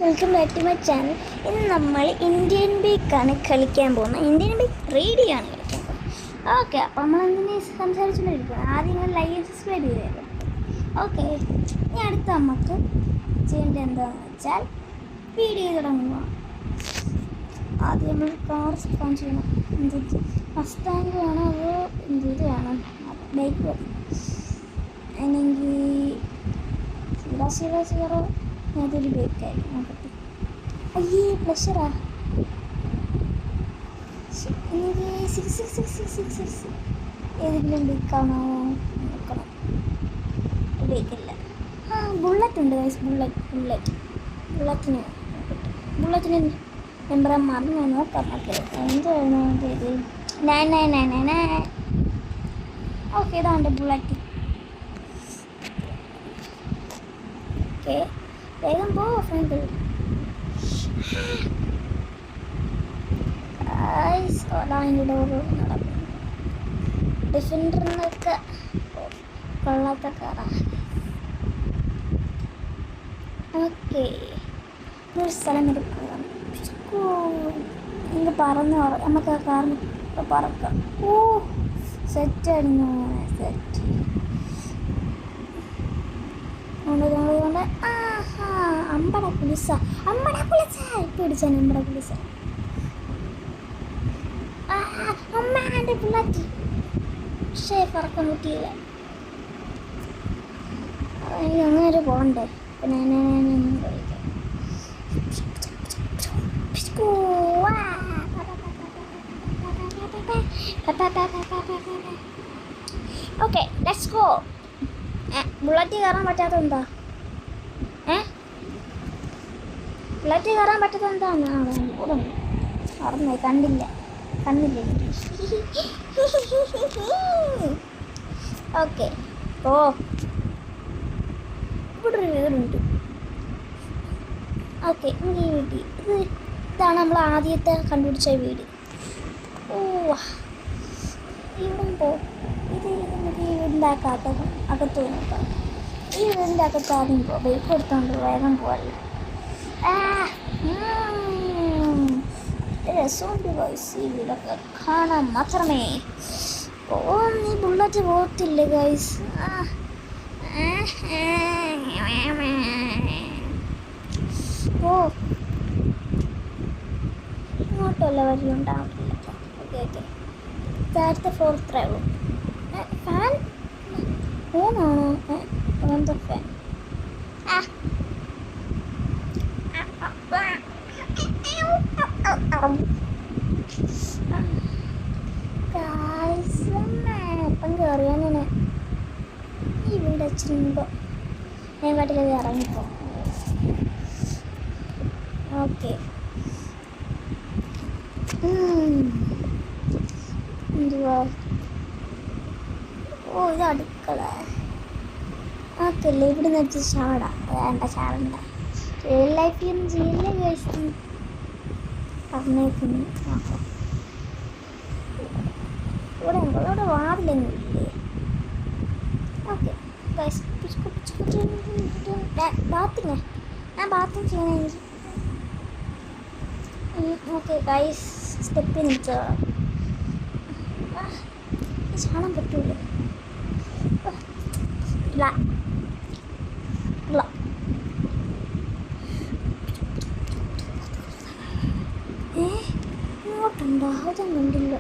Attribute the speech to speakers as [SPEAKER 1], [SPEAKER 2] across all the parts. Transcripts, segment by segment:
[SPEAKER 1] Welcome back to my channel. ഇന്ന് നമ്മൾ Indian ബേക്കാണ് കളിക്കാൻ പോകുന്നത്. ഇന്ത്യൻ ബേക്ക് 3D ആണ് കളിക്കാൻ പോകുന്നത്. ഓക്കെ, അപ്പോൾ നമ്മൾ എന്തിനെ സംസാരിച്ചുകൊണ്ടിരിക്കുക. ആദ്യം നിങ്ങൾ ലൈവ് സബ്സ്ക്രൈബ് ചെയ്തേക്കാം. ഓക്കെ, ഇനി അടുത്ത് നമുക്ക് ചെയ്യേണ്ടത് എന്താണെന്ന് വെച്ചാൽ വീഡിയോ തുടങ്ങുക. ആദ്യം നമ്മൾ കാർ സ്പോൺ ചെയ്യണം. എന്ത് മസ്താങ്ക് വേണോ അതോ ഇത് വേണം? ബൈക്ക് മതി. അല്ലെങ്കിൽ 000 അതൊരു ബേക്കായി നോക്കട്ടെ. അയ്യേ പ്ലഷറാ. എനിക്ക് 6666 ഏതെങ്കിലും ബേക്കാണോ നോക്കണം. ബേക്കല്ല. ബുള്ളറ്റ് ഉണ്ട് ഗൈസ്. ബുള്ളറ്റിന് നമ്പർ മറന്നു നോക്കാം. എന്താണ് ഇത്? 9999. ഓക്കെ, ഇതാണ്ട് ബുള്ളറ്റ്. ഓക്കെ, വേഗം പോ ഫ്രണ്ട്. അതിൻ്റെ ഡോറ് നടക്കുന്നു. ഡിഫൻഡറിനൊക്കെ കൊള്ളാത്ത കാറാണ്. ഓക്കെ, ഒരു സ്ഥലം എടുക്കുക. ഇങ്ങ് പറന്ന് നമുക്ക് ആ കാറിന് പറക്കാം. ഓ സെറ്റായിരുന്നു. സെറ്റ് കൊണ്ട് അമ്പട പുലിസ ഇപ്പം പിടിച്ചാണ്. അമ്പട പുലിസ അമ്മേൻ്റെ പിള്ളേറ്റി. പക്ഷേ പറക്കാൻ പറ്റിയില്ല. എനിക്ക് അങ്ങനെ പോകണ്ടേ. പിന്നെ ഞാനൊന്നും കഴിക്കാം. Okay, let's go. ബുള്ളറ്റ് കയറാൻ പറ്റാത്ത എന്താ? ബുള്ളറ്റ് കയറാൻ പറ്റാത്ത എന്താണ്? മറന്നു, കണ്ടില്ല. ഓക്കെ, ഓ ഇവിടെ ഒരു വീടുണ്ട്. ഓക്കെ, ഈ വീട്ടിൽ ഇതാണ് നമ്മൾ ആദ്യത്തെ കണ്ടുപിടിച്ച വീട്. ഓ ഇവിടെ പോ. ഇത് നമുക്ക് ഈ വീടിൻ്റെ അകത്ത് നോക്കാം. ഈ വീടിൻ്റെ അകത്ത് ആദ്യം പോ. ബൈക്ക് എടുത്തോണ്ട് വേഗം പോവല്ല. രസമുണ്ട് ഗൈസ്. ഈ വീടൊക്കെ കാണാൻ മാത്രമേ. ഓ നീ ബുള്ളറ്റ് പോകത്തില്ല ഗൈസ്. ഓ ഇങ്ങോട്ടല്ല വഴിയുണ്ടാവില്ല. ഓക്കെ ഓക്കെ, താഴത്തെ ഫോർത്തേ ഉള്ളൂ. ഫാൻ ഓണാണോ? എന്താ ഫാൻ? ഇപ്പം കയറിയാൽ ഞാൻ ഈ വീട് വെച്ചിട്ടുണ്ടോ? ഞാൻ കാട്ടിലത് ഇറങ്ങിപ്പോ. ഓക്കെ, എന്തുവാ? ഓ ഇത് അടുക്കള. ഓക്കെ അല്ലേ, ഇവിടെ നിന്ന് വെച്ച് ചാടാം. ചാടണ്ട. റിയൽ ലൈഫിലൊന്നും ചെയ്യില്ല ഗൈസ്. പറഞ്ഞേക്കുന്നു. ഇവിടെ വാതിലൊന്നും ഇല്ലേ? Okay guys, bathing. ഞാൻ ബാത്തിങ് ചെയ്യണമെങ്കിൽ ഓക്കെ ഗൈസ്, സ്റ്റെപ്പിൽ നിൽക്കാം. ചാടാൻ പറ്റൂല. ഇങ്ങോട്ടുണ്ടോ? അതൊന്നും കണ്ടില്ല.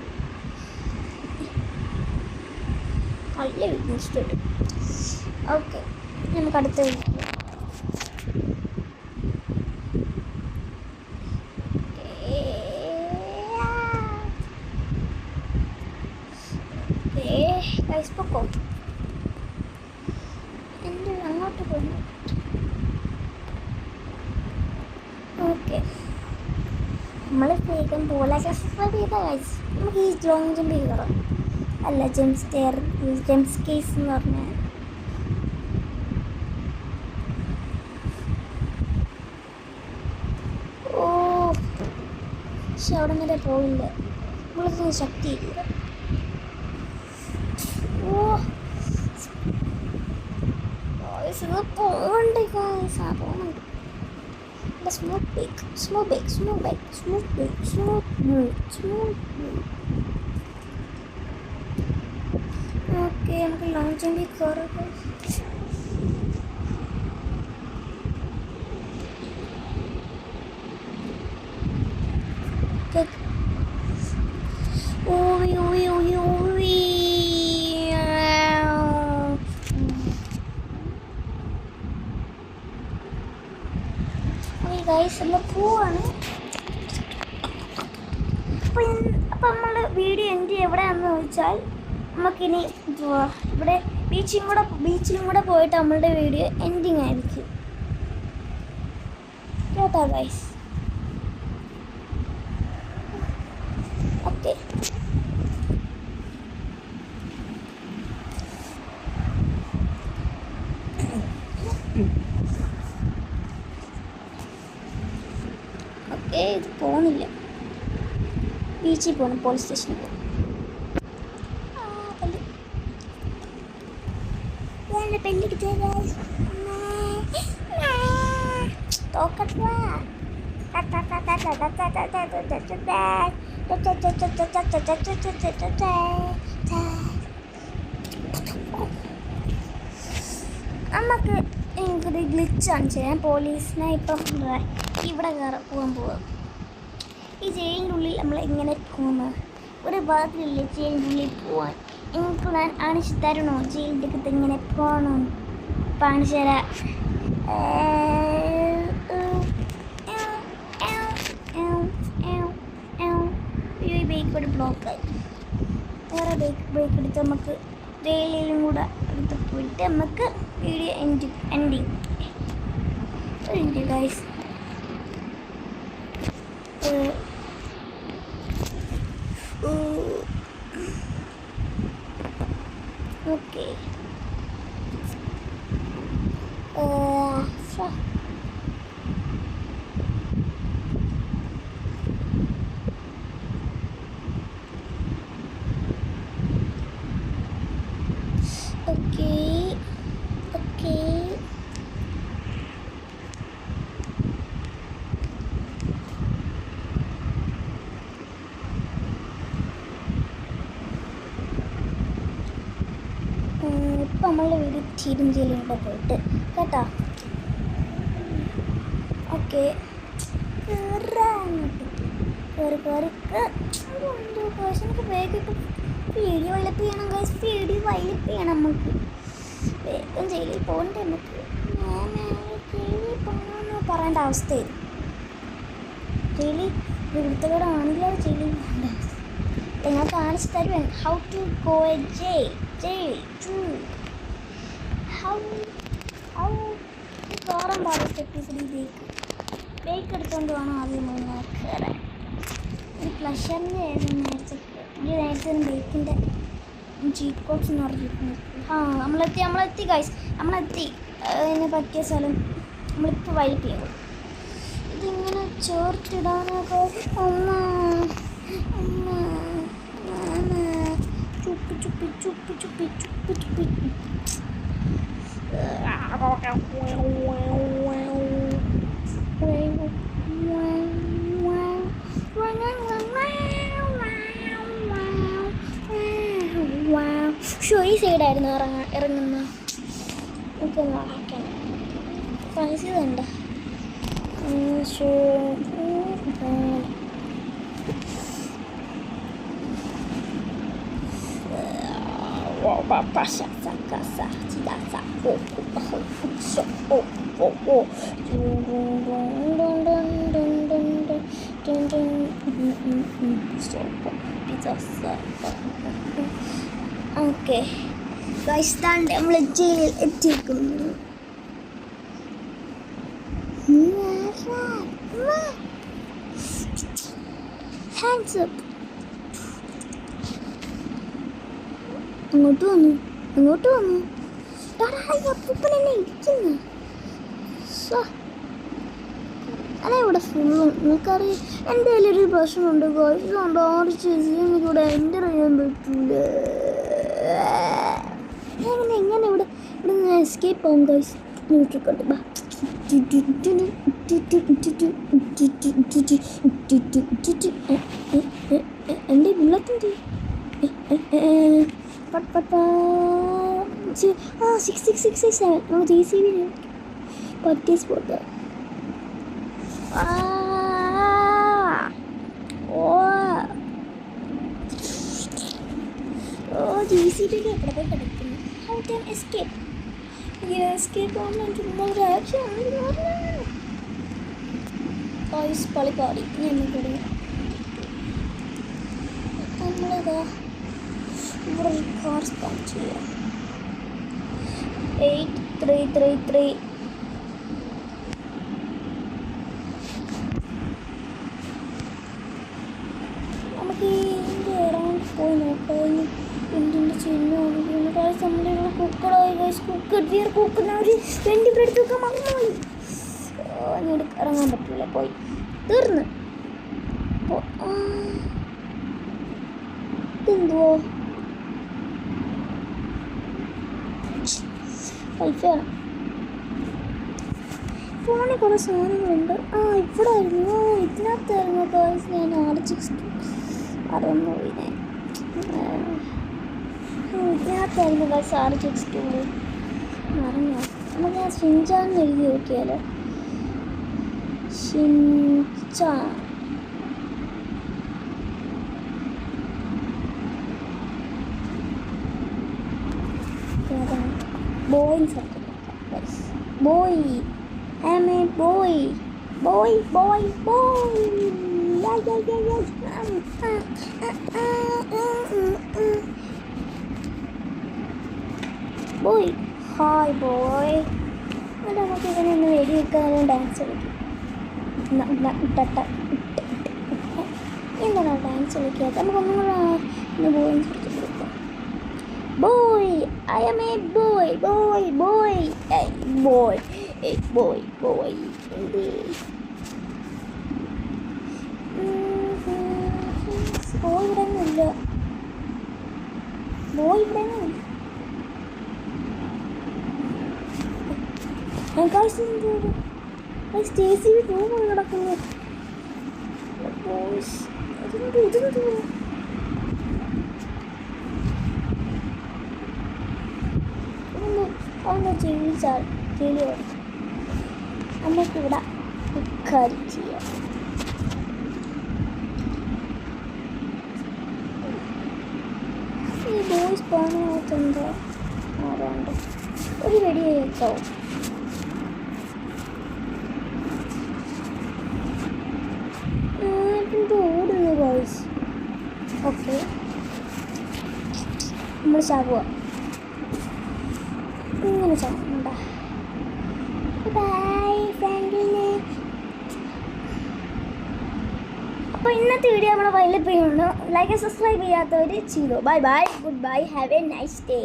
[SPEAKER 1] നല്ല വിഘ്നിച്ചിട്ടുണ്ട്. ഓക്കെ, നമുക്ക് അടുത്ത പൊക്കോ. എൻ്റെ അങ്ങോട്ട് പോകുന്നു. ഓക്കെ, നമ്മൾ വേഗം പോലെ സബ്സ്ക്രൈബ് ചെയ്ത ഗൈസ്. നമുക്ക് ഈ ലോങ് ജമ്പ് കയറാം. അല്ല, ജംസ് കേസ് എന്ന് പറഞ്ഞാൽ ഓ പക്ഷെ അവിടെ വരെ പോയില്ല. നമ്മളൊന്നും ശക്തിയില്ല. ഓ പോകണ്ടേ? പോകുന്നുണ്ട്. Smooth bake, smooth bake, smooth bake, smooth bake, smooth bake, smooth bake. Okay, നമുക്ക് ലോഞ്ചിങ് ബേക്ക് കയറാം. Ui, ui, ui, ui. Okay guys, നമ്മൾ പോവാണ്. അപ്പം നമ്മൾ വീഡിയോ എൻഡ് എവിടെയാണെന്ന് വെച്ചാൽ നമുക്കിനി ഇവിടെ ബീച്ചിലും കൂടെ പോയിട്ട് നമ്മളുടെ വീഡിയോ എൻഡിങ് ആയിരിക്കും കേട്ടോ ഗൈസ്. ഓക്കെ ഓക്കെ ഇത് പോകുന്നില്ല. ബീച്ചിൽ പോകണം, പോലീസ് സ്റ്റേഷനിൽ പോകും. നമുക്ക് എനിക്കൊരു ഗ്ലിച്ചാണ് ചെയ്യാൻ. പോലീസിനെ ഇപ്പം ഇവിടെ പോകാൻ പോവാം. ഈ ജയിലിൻ്റെ ഉള്ളിൽ നമ്മൾ എങ്ങനെ പോകുന്നത്? ഒരു ഭാഗത്തിലില്ലേ ജയിലിൻ്റെ ഉള്ളിൽ പോവാൻ. എനിക്ക് ഞാൻ കാണിച്ചു തരണോ ജയിലിൻ്റെ അകത്ത് എങ്ങനെ പോകണം? കാണിച്ചു തരാം. ഈ ബൈക്ക് ഒരു ബ്ലോക്കായി. വേറെ ബൈക്ക് എടുത്ത് നമുക്ക് ജയിലിലും കൂടെ എടുത്ത് പോയിട്ട് നമുക്ക് video ending guys. Okay okay okay ഇപ്പം നമ്മളുടെ വീട് ചീരുംചേലിയും കൂടെ പോയിട്ട് കേട്ടോ. ഓക്കെ എനിക്ക് വേഗം വീഡിയോ വൈലപ്പ് ചെയ്യണം ഗൈസ്. വീഡിയോ വൈലപ്പ് ചെയ്യണം നമുക്ക്. വേഗം ജയിലിൽ പോകണ്ടേ നമുക്ക്. ജയിലിൽ പോകണമെന്ന് പറയേണ്ട അവസ്ഥയായി. ജയിലിൽ വൃത്തകേടാണെങ്കിലോ ജയിലിൽ പോകേണ്ട അവസ്ഥ. നിങ്ങൾ കാണിച്ചു തരുവേ how to go a jail. കയറാൻ പാടില്ല. ബേക്ക് എടുത്തുകൊണ്ട് വേണം ആദ്യം കയറാൻ. ഒരു പ്ലഷറിൻ്റെ നേരത്തെ ബേക്കിൻ്റെ ചീറ്റ് കോഡ്സ് എന്ന് പറഞ്ഞിട്ടുണ്ട്. നമ്മളെത്തി ഗൈസ്. അതിന് പറ്റിയ സ്ഥലം നമ്മളിപ്പോൾ വൈപ്പ് ചെയ്യണം. ഇതിങ്ങനെ ചേർത്തിടാനൊക്കെ ചുപ്പി ഈ സൈഡായിരുന്നു ഇറങ്ങുന്ന. ഇപ്പം നടക്കണം പൈസ വേണ്ട. ഓക്കെ ഗൈസ്, താണ്ട് നമ്മൾ ജയിലിൽ എത്തിയിരിക്കുന്നു. Hands up. അങ്ങോട്ട് വന്നു അപ്പൂപ്പൻ എന്നെ ഇരിക്കുന്നു. അല്ല ഇവിടെ ഫുള്ളും നിങ്ങൾക്കറിയാം. എൻ്റെ കയ്യിലൊരു പ്രശ്നമുണ്ട് ഗോയ്സ്. ആറ് ചേച്ചിയും ഇവിടെ എൻ്റർ ചെയ്യാൻ പറ്റൂല. എങ്ങനെ ഇവിടെ നിന്ന് എസ്കേപ്പ് ആവും ഗോയ്സ്. നോക്കിക്കോട്ടെ. എൻ്റെ ബുള്ളറ്റിൻ്റെ ആ 6667 നമുക്ക് ജെ സി ബി പറ്റിയ സ്പോട്ട്. ജെ സി ബി ഒക്കെ എവിടെ പോയി കിടക്കുന്നു. How can escape? എസ്കേപ്പ് ആവുമ്പോൾ ഒരു ആക്ഷൻ പളിപ്പാടി ഞമ്മൾക്കിടുന്നു. നമ്മളിതാ ഇവിടെ ഒരു കാർ സ്പോൺ ചെയ്യാം. 8333 നമുക്ക് ഇതിൻ്റെ അറൗണ്ട് പോയി നോക്കാം. എന്തിൻ്റെ ചിഹ്നമാണ് കാശ് നമ്മളുള്ള കുക്കറായി കാശ് കുക്കുന്ന ഒരു വെണ്ടി എടുത്ത് വെക്കാൻ മറന്നുപോയി. ഇങ്ങോട്ട് ഇറങ്ങാൻ പറ്റില്ല, പോയി തീർന്ന്. ഇതെന്തുവോ പൈസയാണ്. ഫോണിൽ കുറേ സാധനങ്ങളുണ്ട്. ഇവിടെ ആയിരുന്നു, ഇതിനകത്തായിരുന്നു കാശ്. ഞാൻ അറിയുന്നു ഇതിനകത്തായിരുന്നു കാശ് RX2 അറിഞ്ഞോ. നമുക്ക് ആ ഷിൻചാൻ എഴുതി നോക്കിയാലോ. Shinchan boy in circle. Boy I am a boy boy boy boy. Boy hi boy. എന്നിട്ട് നമുക്ക് ഇതിനെ ഒന്ന് വെടിവെക്കാൻ ഡാൻസ് കളിക്കും. എന്താണ് ഡാൻസ് കളിക്കാത്ത? നമുക്കൊന്നും കൂടെ ഒന്ന് ബോയിങ് സർക്കിൾ കൊടുക്കാം. Boy, I am a boy, boy, boy, hey, boy, hey, boy, boy. Boy ഇവിടെ ഒന്നുമില്ല. ബോയ് ഇവിടെ ഒന്നും സ്റ്റേസി പോയി കിടക്കുന്നു. ഇതെന്തോ ഒന്ന് ജീവിച്ചാൽ കിളിയോ നമുക്കിവിടെ കാര്യം ചെയ്യാം. ഈ ബോയ്സ് പോകാനായിട്ടെന്തോ ആരാണ്ട് ഒരു വെടി കേൾക്കാവോ? എന്തോ ഓടുന്നു ബോയ്സ്. ഓക്കെ, നമ്മൾ ചാവുക. ഇങ്ങനെ ചാവുന്നുണ്ടാ. ബൈ ഫ്രണ്ടിനെ. അപ്പോൾ ഇന്നത്തെ വീഡിയോ നമ്മൾ വൈൻഡപ്പ് ചെയ്യുന്നു. ലൈക്ക് സബ്സ്ക്രൈബ് ചെയ്യാത്തവർ ചെയ്തു. Bye bye, good bye, have A nice day.